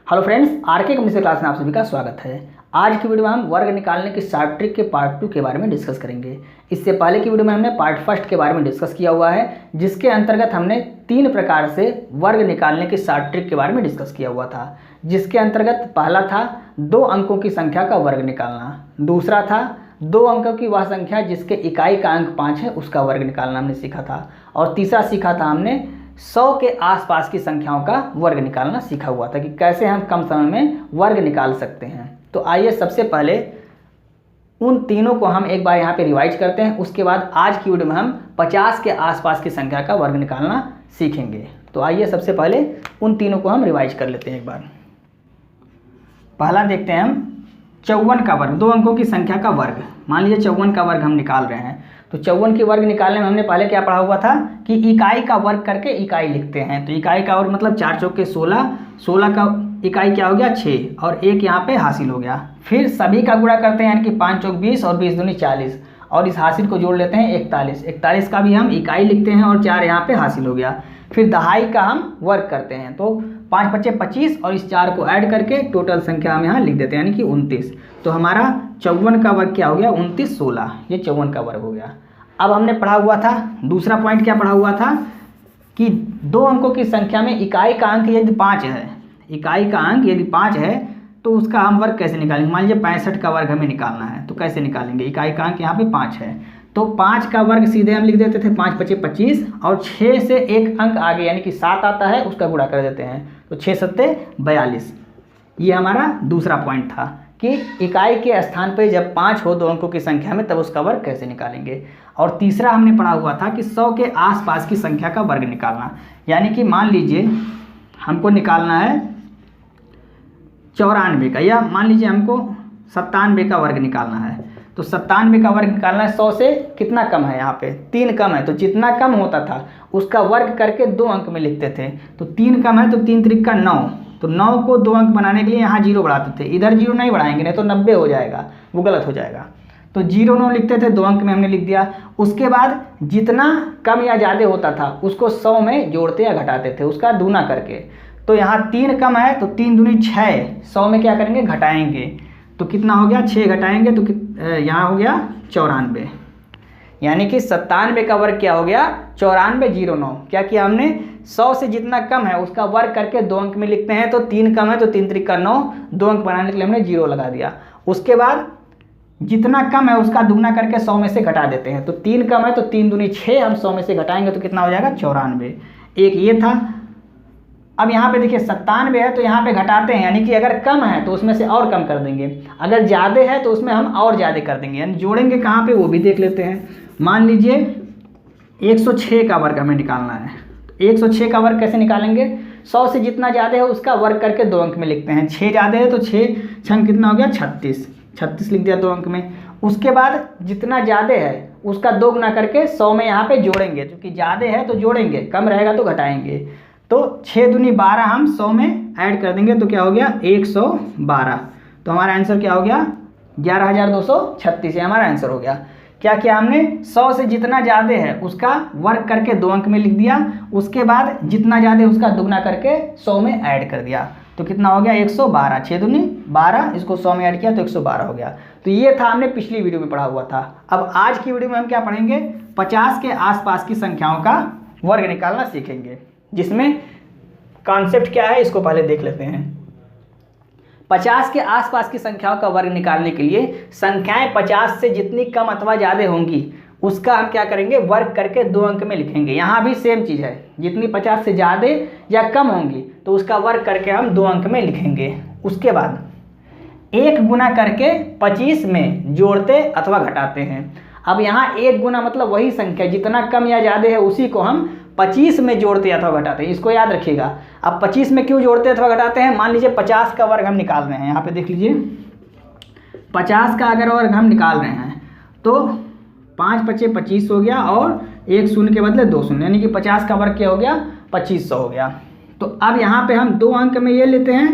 Hello friends, RK computer class में आप सभी का स्वागत है। आज की वीडियो में हम वर्ग निकालने की शॉर्ट ट्रिक के पार्ट 2 के बारे में डिस्कस करेंगे। इससे पहले की वीडियो में हमने पार्ट फर्स्ट के बारे में डिस्कस किया हुआ है, जिसके अंतर्गत हमने 3 प्रकार से वर्ग निकालने की शॉर्ट ट्रिक के बारे में डिस्कस किया हुआ था। जिसके अंतर्गत पहला था 2 अंकों की संख्या का वर्ग निकालना, दूसरा था 2 अंकों की वह संख्या जिसके इकाई का अंक 5 है उसका वर्ग निकालना हमने सीखा था, और तीसरा सीखा था हमने 100 के आसपास की संख्याओं का वर्ग निकालना सीखा हुआ था कि कैसे हम कम समय में वर्ग निकाल सकते हैं। तो आइए सबसे पहले उन तीनों को हम एक बार यहाँ पे रिवाइज करते हैं। उसके बाद आज की वीडियो में हम 50 के आसपास की संख्या का वर्ग निकालना सीखेंगे। तो आइए सबसे पहले उन तीनों को हम रिवाइज कर लेते हैं एक बार। पहला देखते हैं हम 54 का वर्ग, 2 अंकों की संख्या का वर्ग। मान लीजिए 54 का वर्ग हम निकाल रहे हैं, तो 54 के वर्ग निकालने में हमने पहले क्या पढ़ा हुआ था कि इकाई का वर्ग करके इकाई लिखते हैं। तो इकाई का वर्ग मतलब 4 चौके 16, 16 का इकाई क्या हो गया 6, और 1 यहाँ पे हासिल हो गया। फिर सभी का गुणा करते हैं, यानी कि 5 चौक 20 और 20 दूनी 40, और इस हासिल को जोड़ लेते हैं 41। 41 का भी हम इकाई लिखते हैं और 4 यहाँ पे हासिल हो गया। फिर दहाई का हम वर्ग करते हैं, तो 5 पच्चे 25 और इस 4 को ऐड करके टोटल संख्या हम यहाँ लिख देते हैं, यानी कि 29। तो हमारा 54 का वर्ग क्या हो गया 29 16, ये 54 का वर्ग हो गया। अब हमने पढ़ा हुआ था दूसरा पॉइंट, क्या पढ़ा हुआ था कि 2 अंकों की संख्या में इकाई का अंक यदि 5 है, इकाई का अंक यदि 5 है तो उसका हम वर्ग कैसे निकालेंगे। मान लीजिए 65 का वर्ग हमें निकालना है, तो कैसे निकालेंगे। इकाई का अंक यहाँ पे 5 है, तो 5 का वर्ग सीधे हम लिख देते थे 5 पच्चे 25, और 6 से एक अंक आगे यानी कि 7 आता है उसका गुणा कर देते हैं, तो 6 सत्ते 42। ये हमारा दूसरा पॉइंट था कि इकाई के स्थान पर जब 5 हो 2 अंकों की संख्या में तब उसका वर्ग कैसे निकालेंगे। और तीसरा हमने पढ़ा हुआ था कि 100 के आसपास की संख्या का वर्ग निकालना, यानी कि मान लीजिए हमको निकालना है 94 का, या मान लीजिए हमको 97 का वर्ग निकालना है। तो 97 का वर्ग निकालना है, 100 से कितना कम है, यहाँ पे 3 कम है, तो जितना कम होता था उसका वर्ग करके 2 अंक में लिखते थे। तो 3 कम है तो 3 त्रिक का 9, तो 9 को 2 अंक बनाने के लिए यहाँ 0 बढ़ाते थे। इधर 0 नहीं बढ़ाएंगे, नहीं तो 90 हो जाएगा, वो गलत हो जाएगा। तो 0 9 लिखते थे, 2 अंक में हमने लिख दिया। उसके बाद जितना कम या ज़्यादा होता था उसको 100 में जोड़ते या घटाते थे, उसका दूना करके। तो यहाँ 3 कम है तो 3 दूनी 6, 100 में क्या करेंगे घटाएंगे, तो कितना हो गया 6 घटाएंगे तो यहाँ हो गया 94, यानी कि 97 का वर्ग क्या हो गया 94 0 9। क्या किया हमने 100 से जितना कम है उसका वर्ग करके 2 अंक में लिखते हैं, तो 3 कम है तो 3 त्रिक का 9, 2 अंक बनाने के लिए हमने 0 लगा दिया। उसके बाद जितना कम है उसका दुगना करके 100 में से घटा देते हैं, तो 3 कम है तो 3 दूनी 6, हम 100 में से घटाएंगे तो कितना हो जाएगा 94। एक ये था। अब यहाँ पे देखिए 97 है तो यहाँ पे घटाते हैं, यानी कि अगर कम है तो उसमें से और कम कर देंगे, अगर ज़्यादा है तो उसमें हम और ज़्यादा कर देंगे, यानी जोड़ेंगे कहाँ पे वो भी देख लेते हैं। मान लीजिए 106 का वर्ग हमें निकालना है, 106 का वर्ग कैसे निकालेंगे, 100 से जितना ज़्यादा है उसका वर्ग करके 2 अंक में लिखते हैं। 6 ज़्यादा है तो 6 छंग कितना हो गया 36 लिख दिया 2 अंक में। उसके बाद जितना ज़्यादा है उसका 2 गुना करके 100 में यहाँ पे जोड़ेंगे, क्योंकि ज़्यादा है तो जोड़ेंगे, कम रहेगा तो घटाएंगे। तो 6 दूनी 12 हम 100 में ऐड कर देंगे, तो क्या हो गया 112। तो हमारा आंसर क्या हो गया 11236, ये हमारा आंसर हो गया। क्या किया हमने 100 से जितना ज़्यादा है उसका वर्ग करके 2 अंक में लिख दिया, उसके बाद जितना ज़्यादा है उसका दुगना करके 100 में ऐड कर दिया, तो कितना हो गया 112। 6 दूनी 12, इसको 100 में ऐड किया तो 112 हो गया। तो ये था हमने पिछली वीडियो में पढ़ा हुआ था। अब आज की वीडियो में हम क्या पढ़ेंगे 50 के आसपास की संख्याओं का वर्ग निकालना सीखेंगे, जिसमें कॉन्सेप्ट क्या है इसको पहले देख लेते हैं। 50 के आसपास की संख्याओं का वर्ग निकालने के लिए संख्याएं 50 से जितनी कम अथवा ज़्यादा होंगी उसका हम क्या करेंगे वर्ग करके 2 अंक में लिखेंगे। यहाँ भी सेम चीज़ है, जितनी 50 से ज़्यादा या कम होंगी तो उसका वर्ग करके हम 2 अंक में लिखेंगे। उसके बाद 1 गुना करके 25 में जोड़ते अथवा घटाते हैं। अब यहाँ 1 गुना मतलब वही संख्या जितना कम या ज़्यादा है उसी को हम 25 में जोड़ते अथवा घटाते हैं, इसको याद रखिएगा। अब 25 में क्यों जोड़ते अथवा घटाते हैं, मान लीजिए 50 का वर्ग हम निकाल रहे हैं, यहाँ पे देख लीजिए 50 का अगर वर्ग हम निकाल रहे हैं तो 5 पच्चे 25 हो गया, और 1 शून्य के बदले 2 शून्य, यानी कि 50 का वर्ग क्या हो गया 2500 हो गया। तो अब यहाँ पे हम 2 अंक में ये लेते हैं,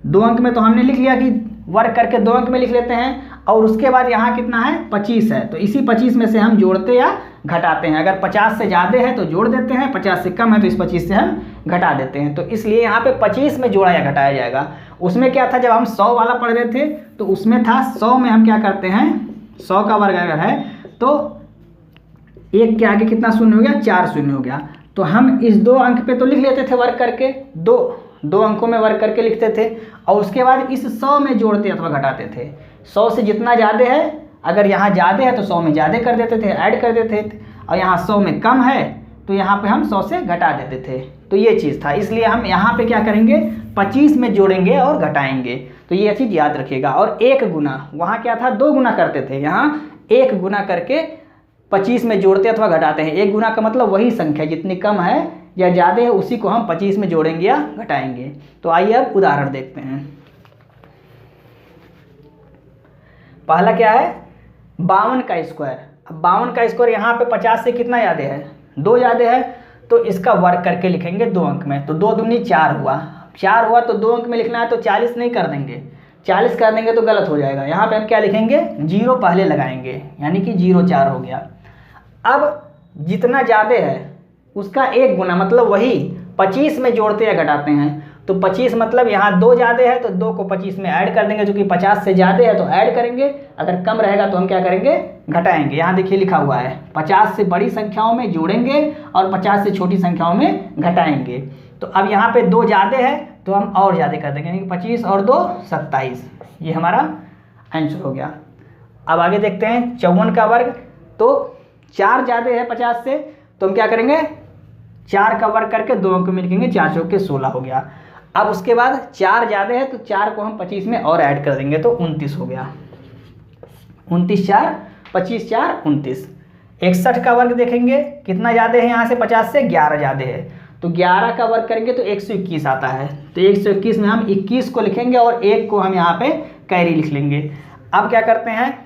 2 अंक में तो हमने लिख लिया कि वर्ग करके 2 अंक में लिख लेते हैं, और उसके बाद यहाँ कितना है 25 है, तो इसी 25 में से हम जोड़ते या घटाते हैं। अगर 50 से ज़्यादा है तो जोड़ देते हैं, 50 से कम है तो इस 25 से हम घटा देते हैं। तो इसलिए यहाँ पे 25 में जोड़ा या घटाया जाएगा। उसमें क्या था, जब हम 100 वाला पढ़ रहे थे तो उसमें था 100 में हम क्या करते हैं, 100 का वर्ग अगर है तो 1 के आगे कितना शून्य हो गया, 4 शून्य हो गया। तो हम इस 2 अंक पे तो लिख लेते थे वर्ग करके, दो अंकों में वर्ग करके लिखते थे, और उसके बाद इस 100 में जोड़ते अथवा घटाते थे। 100 से जितना ज़्यादा है, अगर यहाँ ज़्यादा है तो 100 में ज़्यादा कर देते थे, ऐड कर देते थे, और यहाँ 100 में कम है तो यहाँ पे हम 100 से घटा देते थे। तो ये चीज़ था, इसलिए हम यहाँ पे क्या करेंगे, 25 में जोड़ेंगे और घटाएंगे। तो ये चीज़ याद रखिएगा। और 1 गुना, वहाँ क्या था 2 गुना करते थे, यहाँ 1 गुना करके 25 में जोड़ते अथवा घटाते हैं। 1 गुना का मतलब वही संख्या जितनी कम है या ज़्यादा है उसी को हम 25 में जोड़ेंगे या घटाएंगे। तो आइए अब उदाहरण देखते हैं। पहला क्या है, 52 का स्क्वायर। अब 52 का स्क्वायर यहाँ पे 50 से कितना ज़्यादा है, 2 ज़्यादा है, तो इसका वर्ग करके लिखेंगे 2 अंक में। तो 2 दूनी 4 हुआ, 4 हुआ तो 2 अंक में लिखना है, तो 40 नहीं कर देंगे, 40 कर देंगे तो गलत हो जाएगा। यहाँ पे हम क्या लिखेंगे, 0 पहले लगाएंगे, यानी कि 0 4 हो गया। अब जितना ज़्यादा है उसका 1 गुना, मतलब वही 25 में जोड़ते या घटाते हैं। तो 25 मतलब यहाँ 2 ज़्यादा है तो 2 को 25 में ऐड कर देंगे, जो कि 50 से ज़्यादा है तो ऐड करेंगे, अगर कम रहेगा तो हम क्या करेंगे, घटाएंगे। यहाँ देखिए लिखा हुआ है 50 से बड़ी संख्याओं में जोड़ेंगे और 50 से छोटी संख्याओं में घटाएंगे। तो अब यहाँ पे 2 ज़्यादा है तो हम और ज़्यादा कर देंगे, यानी कि 25 और 2 27। ये हमारा आंसर हो गया। अब आगे देखते हैं 54 का वर्ग। तो 4 ज़्यादा है 50 से, तो हम क्या करेंगे, 4 का वर्ग करके 2 अंक में लिखेंगे, 4 चौके 16 हो गया। अब उसके बाद 4 ज़्यादा है तो 4 को हम 25 में और ऐड कर देंगे, तो 29 हो गया। 29 4 25 4 29। 61 का वर्ग देखेंगे, कितना ज़्यादा है, यहाँ से 50 से 11 ज़्यादा है, तो 11 का वर्ग करेंगे तो 121 आता है। तो 121 में हम 21 को लिखेंगे और 1 को हम यहाँ पे कैरी लिख लेंगे। अब क्या करते हैं,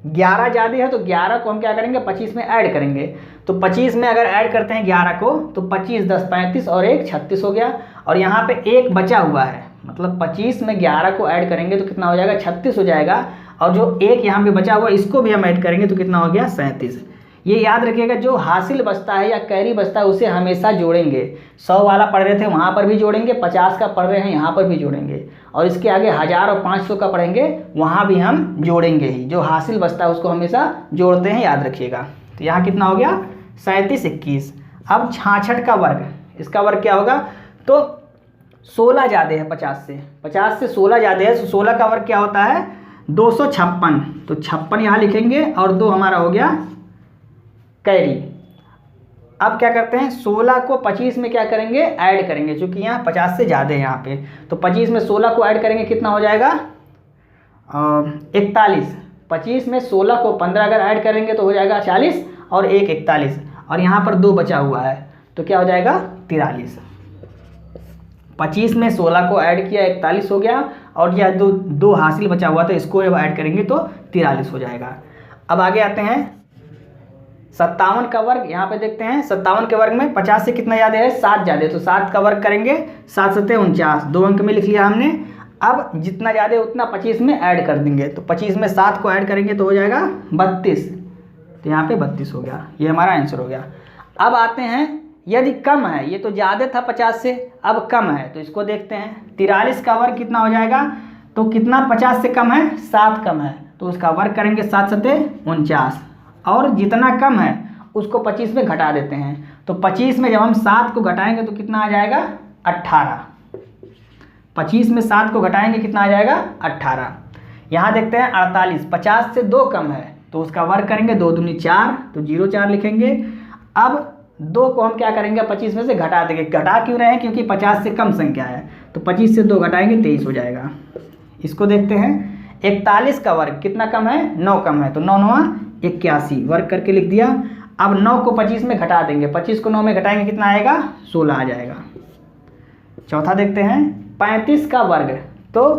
11 ज़्यादा है तो 11 को हम क्या करेंगे, 25 में ऐड करेंगे। तो 25 में अगर ऐड करते हैं 11 को तो 25 10 35 और 1 36 हो गया। और यहाँ पे 1 बचा हुआ है, मतलब 25 में 11 को ऐड करेंगे तो कितना हो जाएगा, 36 हो जाएगा। और जो 1 यहाँ पे बचा हुआ इसको भी हम ऐड करेंगे तो कितना हो गया, 37। ये याद रखिएगा, जो हासिल बचता है या कैरी बचता है उसे हमेशा जोड़ेंगे। 100 वाला पढ़ रहे थे वहाँ पर भी जोड़ेंगे, 50 का पढ़ रहे हैं यहाँ पर भी जोड़ेंगे, और इसके आगे 1000 और 500 का पढ़ेंगे वहाँ भी हम जोड़ेंगे ही। जो हासिल बचता है उसको हमेशा जोड़ते हैं, याद रखिएगा। तो यहाँ कितना हो गया, 37 21। अब 66 का वर्ग, इसका वर्ग क्या होगा, तो 16 ज़्यादा है 50 से, 50 से 16 ज़्यादा है, तो 16 का वर्ग क्या होता है, 256। तो 56 यहाँ लिखेंगे और 2 हमारा हो गया कैरी। अब क्या करते हैं, 16 को 25 में क्या करेंगे, ऐड करेंगे, क्योंकि यहाँ 50 से ज़्यादा है यहाँ पे। तो 25 में 16 को ऐड करेंगे, कितना हो जाएगा, 41। 25 में 16 को 15 अगर ऐड करेंगे तो हो जाएगा 40 और 1 41, और यहाँ पर 2 बचा हुआ है तो क्या हो जाएगा, 43। 25 में 16 को ऐड किया 41 हो गया, और यह दो हासिल बचा हुआ था इसको ऐड करेंगे तो 43 हो जाएगा। अब आगे आते हैं 57 का वर्ग। यहाँ पे देखते हैं 57 के वर्ग में 50 से कितना ज़्यादा है, 7 ज़्यादा है, तो 7 का वर्ग करेंगे, 7 7 49, 2 अंक में लिख लिया हमने। अब जितना ज़्यादा है उतना 25 में ऐड कर देंगे, तो 25 में 7 को ऐड करेंगे तो हो जाएगा 32। तो यहाँ पे 32 हो गया, ये हमारा आंसर हो गया। अब आते हैं, यदि कम है, ये तो ज़्यादा था 50 से, अब कम है तो इसको देखते हैं। 43 का वर्ग कितना हो जाएगा, तो कितना 50 से कम है, 7 कम है, तो उसका वर्ग करेंगे 7 7 49, और जितना कम है उसको 25 में घटा देते हैं। तो 25 में जब हम 7 को घटाएंगे तो कितना आ जाएगा, 18। 25 में 7 को घटाएंगे कितना आ जाएगा, 18। यहाँ देखते हैं 48, 50 से 2 कम है तो उसका वर्ग करेंगे, 2 दूनी 4, तो 0 4 लिखेंगे। अब 2 को हम क्या करेंगे, 25 में से घटा देंगे। घटा क्यों रहे हैं, क्योंकि 50 से कम संख्या है, तो 25 से 2 घटाएंगे 23 हो जाएगा। इसको देखते हैं 41 का वर्ग कितना कम है, 9 कम है, तो 9 9 81 वर्ग करके लिख दिया। अब 9 को 25 में घटा देंगे, 25 को 9 में घटाएंगे कितना आएगा, 16 आ जाएगा। चौथा देखते हैं 35 का वर्ग। तो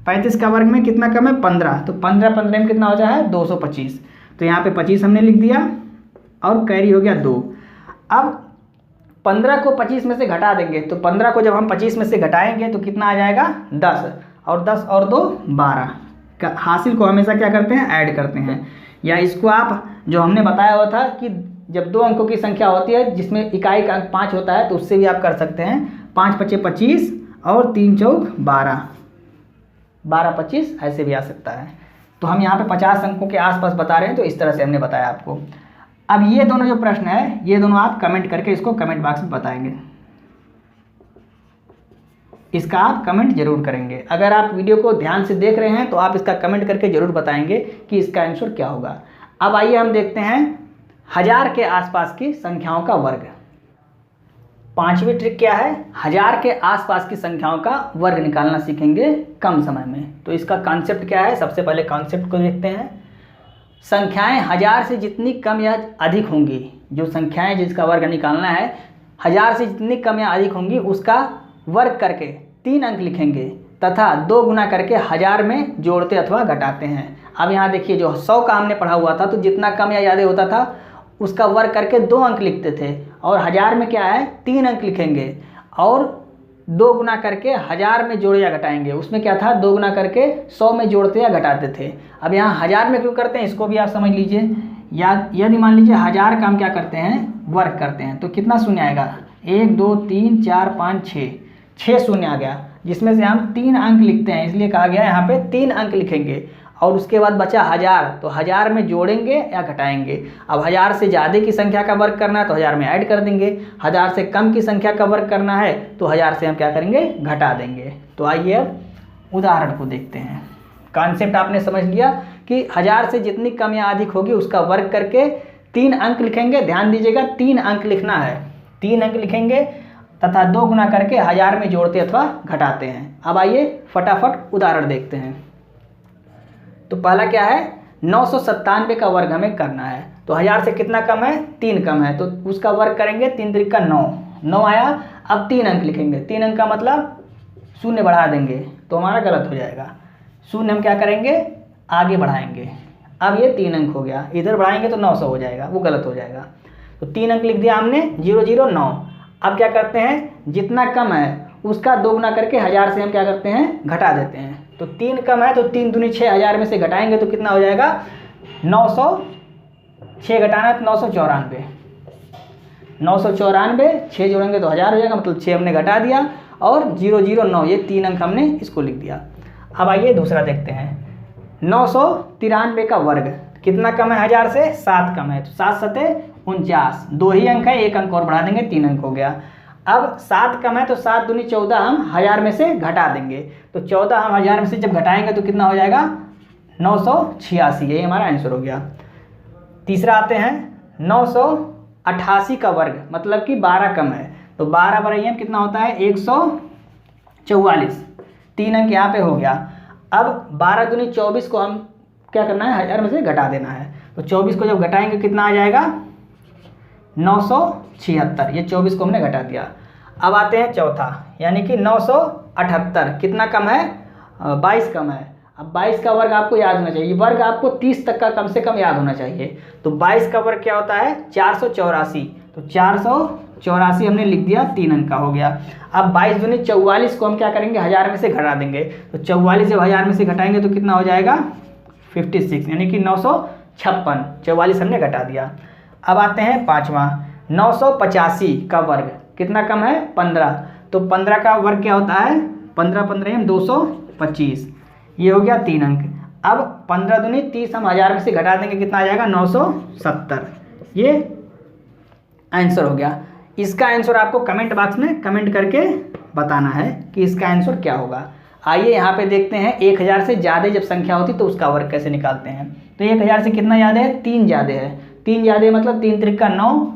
35 का वर्ग में कितना कम है, 15, तो 15 15 में कितना हो जाए है, 225। तो यहाँ पे 25 हमने लिख दिया और कैरी हो गया 2। अब 15 को 25 में से घटा देंगे, तो 15 को जब हम 25 में से घटाएंगे तो कितना आ जाएगा, 10, और 10 और 2 12। हासिल को हमेशा क्या करते हैं, ऐड करते हैं। या इसको आप जो हमने बताया हुआ था कि जब 2 अंकों की संख्या होती है जिसमें इकाई का अंक 5 होता है तो उससे भी आप कर सकते हैं। 5 पचे 25 और 3 चौक 12, 12 25 ऐसे भी आ सकता है। तो हम यहाँ पे 50 अंकों के आसपास बता रहे हैं, तो इस तरह से हमने बताया आपको। अब ये दोनों जो प्रश्न है ये दोनों आप कमेंट करके इसको कमेंट बॉक्स में बताएंगे, इसका आप कमेंट जरूर करेंगे। अगर आप वीडियो को ध्यान से देख रहे हैं तो आप इसका कमेंट करके जरूर बताएंगे कि इसका आंसर क्या होगा। अब आइए हम देखते हैं 1000 के आसपास की संख्याओं का वर्ग। 5वीं ट्रिक क्या है, 1000 के आसपास की संख्याओं का वर्ग निकालना सीखेंगे कम समय में। तो इसका कॉन्सेप्ट क्या है, सबसे पहले कॉन्सेप्ट को देखते हैं। संख्याएं 1000 से जितनी कम या अधिक होंगी, जो संख्याएं जिसका वर्ग निकालना है 1000 से जितनी कम या अधिक होंगी उसका वर्ग करके 3 अंक लिखेंगे तथा 2 गुना करके 1000 में जोड़ते अथवा घटाते हैं। अब यहाँ देखिए जो 100 का हमने पढ़ा हुआ था तो जितना कम या ज़्यादा होता था उसका वर्ग करके 2 अंक लिखते थे, और 1000 में क्या है 3 अंक लिखेंगे और 2 गुना करके 1000 में जोड़े या घटाएंगे। उसमें क्या था 2 गुना करके 100 में जोड़ते या घटाते थे। अब यहाँ 1000 में क्यों करते हैं इसको भी आप समझ लीजिए। या यदि मान लीजिए 1000 का हम क्या करते हैं वर्ग करते हैं तो कितना शून्य आएगा, 1 2 3 4 5 6 शून्य आ गया, जिसमें से हम 3 अंक लिखते हैं, इसलिए कहा गया यहाँ पे 3 अंक लिखेंगे। और उसके बाद बचा 1000, तो 1000 में जोड़ेंगे या घटाएंगे। अब 1000 से ज़्यादा की संख्या का वर्ग करना है तो 1000 में ऐड कर देंगे, 1000 से कम की संख्या का वर्ग करना है तो 1000 से हम क्या करेंगे घटा देंगे। तो आइए अब उदाहरण को देखते हैं। कॉन्सेप्ट आपने समझ लिया कि 1000 से जितनी कम या अधिक होगी उसका वर्ग करके 3 अंक लिखेंगे। ध्यान दीजिएगा 3 अंक लिखना है, 3 अंक लिखेंगे तथा 2 गुना करके 1000 में जोड़ते अथवा घटाते हैं। अब आइए फटाफट उदाहरण देखते हैं। तो पहला क्या है, 997 का वर्ग हमें करना है। तो 1000 से कितना कम है 3 कम है, तो उसका वर्ग करेंगे 3 त्रिक का 9 आया। अब 3 अंक लिखेंगे, 3 अंक का मतलब शून्य बढ़ा देंगे तो हमारा गलत हो जाएगा। शून्य हम क्या करेंगे आगे बढ़ाएंगे। अब ये 3 अंक हो गया, इधर बढ़ाएंगे तो 900 हो जाएगा, वो गलत हो जाएगा। तो 3 अंक लिख दिया हमने, 009। अब क्या करते हैं जितना कम है उसका 2 गुना करके 1000 से हम क्या करते हैं घटा देते हैं। तो 3 कम है तो 3 दूनी 6, 1000 में से घटाएंगे तो कितना हो जाएगा 900, 6 घटाना तो 994, 994, 6 जोड़ेंगे तो 1000 हो जाएगा, मतलब 6 हमने घटा दिया और 009 ये 3 अंक हमने इसको लिख दिया। अब आइए दूसरा देखते हैं। 993 का वर्ग कितना कम है 1000 से 7 कम है, तो 7 सते 49, 2 ही अंक है, 1 अंक और बढ़ा देंगे 3 अंक हो गया। अब 7 कम है तो 7 दूनी 14 हम 1000 में से घटा देंगे, तो 14 हम 1000 में से जब घटाएंगे तो कितना हो जाएगा 986, यही हमारा आंसर हो गया। तीसरा आते हैं 988 का वर्ग मतलब कि 12 कम है, तो 12 बराबर कितना होता है 144, 3 अंक यहाँ पे हो गया। अब 12 दूनी 24 को हम क्या करना है 1000 में से घटा देना है, तो 24 को जब घटाएंगे कितना आ जाएगा 976, ये 24 को हमने घटा दिया। अब आते हैं चौथा यानी कि 978, कितना कम है 22 कम है। अब 22 का वर्ग आपको याद होना चाहिए, वर्ग आपको 30 तक का कम से कम याद होना चाहिए। तो 22 का वर्ग क्या होता है 484, तो 484 हमने लिख दिया, 3 अंक का हो गया। अब 22 दूनी 44 को हम क्या करेंगे 1000 में से घटा देंगे, तो 44 जब 1000 में से घटाएंगे तो कितना हो जाएगा 56, यानी कि 956, 44 हमने घटा दिया। अब आते हैं पाँचवा 985 का वर्ग कितना कम है 15, तो 15 का वर्ग क्या होता है 15 15 225, ये हो गया 3 अंक। अब 15 दूनी 30 हम 1000 में से घटा देंगे, कितना आ जाएगा 970, ये आंसर हो गया। इसका आंसर आपको कमेंट बॉक्स में कमेंट करके बताना है कि इसका आंसर क्या होगा। आइए यहाँ पे देखते हैं 1000 से ज़्यादा जब संख्या होती तो उसका वर्ग कैसे निकालते हैं। तो 1000 से कितना ज़्यादा है 3 ज़्यादा है, 3 ज़्यादा मतलब 3 त्रिक का 9।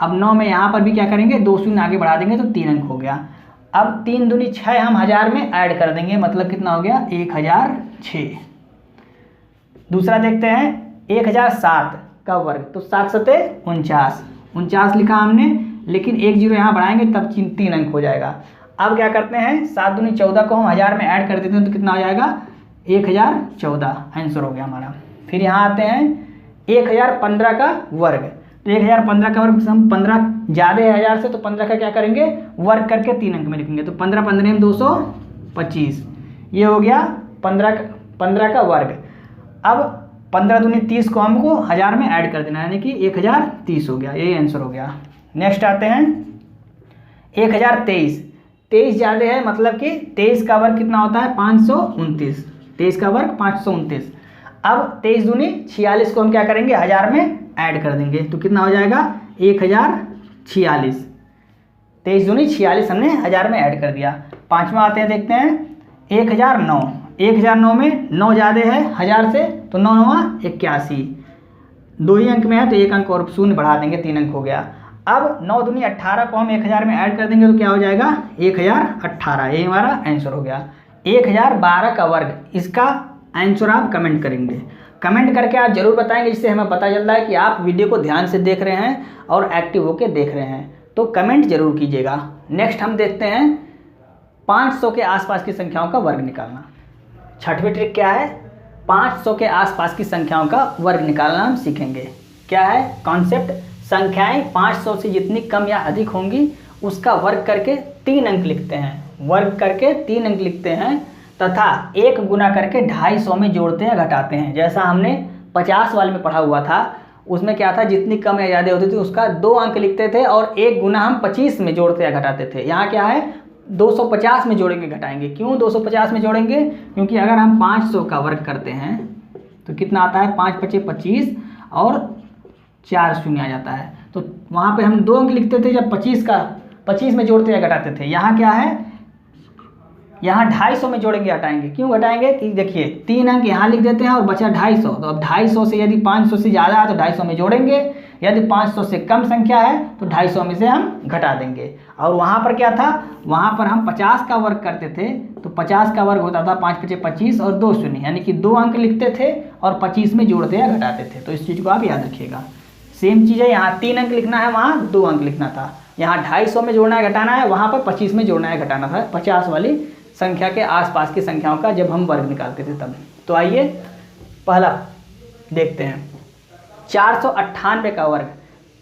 अब 9 में यहाँ पर भी क्या करेंगे 2 शून्य आगे बढ़ा देंगे तो 3 अंक हो गया। अब 3 दूनी 6 हम 1000 में ऐड कर देंगे, मतलब कितना हो गया 1006। दूसरा देखते हैं 1007 का वर्ग, तो 7 सते 49 लिखा हमने, लेकिन 1 0 यहाँ बढ़ाएंगे तब 3 अंक हो जाएगा। अब क्या करते हैं 7 दूनी 14 को हम 1000 में ऐड कर देते हैं तो कितना हो जाएगा 1014, आंसर हो गया हमारा। फिर यहाँ आते हैं 1015 का वर्ग, तो 1015 का वर्ग हम 15 ज़्यादा है 1000 से, तो 15 का क्या करेंगे वर्ग करके 3 अंक में लिखेंगे, तो 15 15 225, ये हो गया 15 का वर्ग। अब 15 दूनी 30 को हमको 1000 में ऐड कर देना, यानी कि 1030 हो गया, यही आंसर हो गया। नेक्स्ट आते हैं 1023। 23 ज़्यादा है, मतलब कि 23 का वर्ग कितना होता है 529। 23 का वर्ग 529। अब 23 दूनी 46 को हम क्या करेंगे 1000 में ऐड कर देंगे, तो कितना हो जाएगा 1046। 23 दूनी 46 हमने 1000 में ऐड कर दिया। पाँचवा आते हैं, देखते हैं 1009। 1009 में 9 ज़्यादा है 1000 से, तो 9 9 81। 2 ही अंक में है तो 1 अंक और शून्य बढ़ा देंगे, 3 अंक हो गया। अब 9 दूनी 18 को हम 1000 में ऐड कर देंगे तो क्या हो जाएगा 1018, ये हमारा आंसर हो गया। 1012 का वर्ग, इसका आंसर आप कमेंट करेंगे। कमेंट करके आप जरूर बताएंगे, जिससे हमें पता चलता है कि आप वीडियो को ध्यान से देख रहे हैं और एक्टिव होकर देख रहे हैं, तो कमेंट जरूर कीजिएगा। नेक्स्ट हम देखते हैं 500 के आसपास की संख्याओं का वर्ग निकालना। छठवीं ट्रिक क्या है, 500 के आसपास की संख्याओं का वर्ग निकालना हम सीखेंगे। क्या है कॉन्सेप्ट, संख्याएं 500 से जितनी कम या अधिक होंगी उसका वर्ग करके 3 अंक लिखते हैं, वर्ग करके 3 अंक लिखते हैं, तथा 1 गुना करके 250 में जोड़ते हैं घटाते हैं। जैसा हमने 50 वाले में पढ़ा हुआ था, उसमें क्या था जितनी कम या ज़्यादा होती थी उसका 2 अंक लिखते थे और 1 गुना हम 25 में जोड़ते या घटाते थे। यहाँ क्या है 250 में जोड़ेंगे घटाएंगे। क्यों 250 में जोड़ेंगे, क्योंकि अगर हम 500 का वर्ग करते हैं तो कितना आता है 5 5 25 और 4 शून्य आ जाता है, तो वहाँ पे हम 2 अंक लिखते थे जब 25 में जोड़ते या घटाते थे। यहाँ क्या है, यहाँ 250 में जोड़ेंगे घटाएंगे। क्यों घटाएंगे कि देखिए 3 अंक यहाँ लिख देते हैं और बचा 250, तो अब 250 से यदि 500 से ज़्यादा है तो 250 में जोड़ेंगे, यदि 500 से कम संख्या है तो 250 में से हम घटा देंगे। और वहाँ पर क्या था, वहाँ पर हम 50 का वर्ग करते थे तो 50 का वर्ग होता था 5 5 25 और 2 शून्य, यानी कि 2 अंक लिखते थे और 25 में जोड़ते या घटाते थे। तो इस चीज़ को आप याद रखिएगा। सेम चीज़ है, यहाँ 3 अंक लिखना है, वहाँ 2 अंक लिखना था। यहाँ 250 में जोड़ना है घटाना है, वहाँ पर 25 में जोड़ना है घटाना था। 50 वाली संख्या के आसपास की संख्याओं का जब हम वर्ग निकालते थे तब। तो आइए पहला देखते हैं 498 का वर्ग।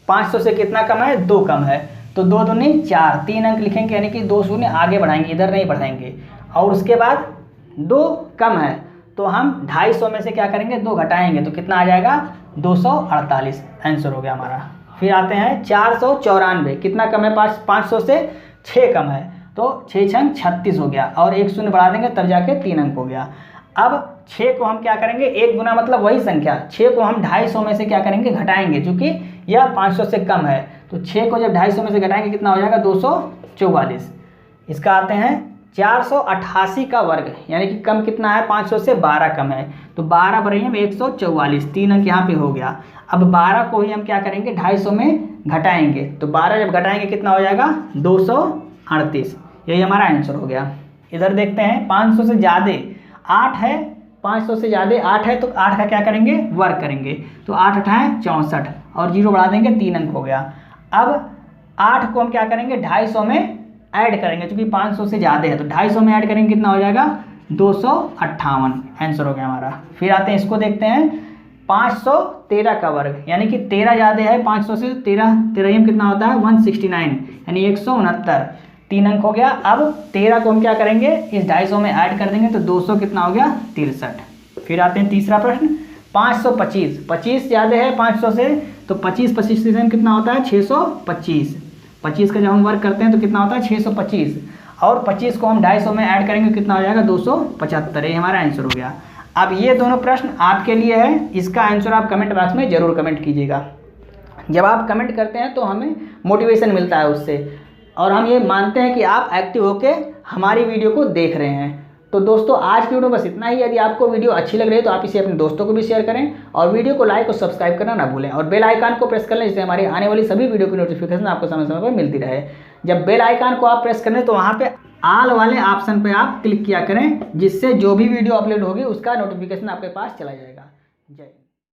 500 से कितना कम है 2 कम है, तो 2 दूनी 4, 3 अंक लिखेंगे, यानी कि 2 शून्य आगे बढ़ाएंगे, इधर नहीं बढ़ाएंगे। और उसके बाद 2 कम है तो हम 250 में से क्या करेंगे 2 घटाएंगे, तो कितना आ जाएगा 248, आंसर हो गया हमारा। फिर आते हैं 494, कितना कम है 500 से 6 कम है, तो 6 छंग 36 हो गया और 1 शून्य बढ़ा देंगे तब जाके 3 अंक हो गया। अब 6 को हम क्या करेंगे 1 गुना मतलब वही संख्या, 6 को हम 250 में से क्या करेंगे घटाएंगे, क्योंकि यह 500 से कम है, तो 6 को जब 250 में से घटाएंगे कितना हो जाएगा 244। इसका आते हैं 488 का वर्ग, यानी कि कम कितना है 500 से 12 कम है, तो 12 बराबर हम 144, 3 अंक यहाँ पे हो गया। अब 12 को ही हम क्या करेंगे 250 में घटाएंगे, तो 12 जब घटाएंगे कितना हो जाएगा 238, यही हमारा आंसर हो गया। इधर देखते हैं 500 से ज़्यादा 8 है, 500 से ज़्यादा 8 है, तो 8 का क्या करेंगे वर्ग करेंगे, तो 8 8 है 64 और 0 बढ़ा देंगे 3 अंक हो गया। अब 8 को हम क्या करेंगे 250 में ऐड करेंगे, क्योंकि 500 से ज़्यादा है, तो 250 में ऐड करेंगे कितना हो जाएगा 258, आंसर हो गया हमारा। फिर आते हैं इसको देखते हैं 513 का वर्ग, यानी कि 13 ज़्यादा है 500 से, 13 ही कितना होता है 169, यानी 169, 3 अंक हो गया। अब 13 को हम क्या करेंगे इस 250 में ऐड कर देंगे, तो 200 कितना हो गया 63। फिर आते हैं तीसरा प्रश्न 525, 25 ज़्यादा है 500 से, तो 25 से कितना होता है 625, 25 का जब हम वर्क करते हैं तो कितना होता है 625, और 25 को हम 250 में ऐड करेंगे कितना हो जाएगा 275, ये हमारा आंसर हो गया। अब ये दोनों प्रश्न आपके लिए है, इसका आंसर आप कमेंट बॉक्स में ज़रूर कमेंट कीजिएगा। जब आप कमेंट करते हैं तो हमें मोटिवेशन मिलता है उससे, और हम ये मानते हैं कि आप एक्टिव होकर हमारी वीडियो को देख रहे हैं। तो दोस्तों आज की वीडियो बस इतना ही। यदि आपको वीडियो अच्छी लग रही है तो आप इसे अपने दोस्तों को भी शेयर करें, और वीडियो को लाइक और सब्सक्राइब करना ना भूलें, और बेल आइकन को प्रेस कर लें, जिससे हमारी आने वाली सभी वीडियो की नोटिफिकेशन आपको समय समय पर मिलती रहे। जब बेल आइकन को आप प्रेस करें तो वहाँ पे ऑल वाले ऑप्शन पर आप क्लिक किया करें, जिससे जो भी वीडियो अपलोड होगी उसका नोटिफिकेशन आपके पास चला जाएगा। जय हिंद।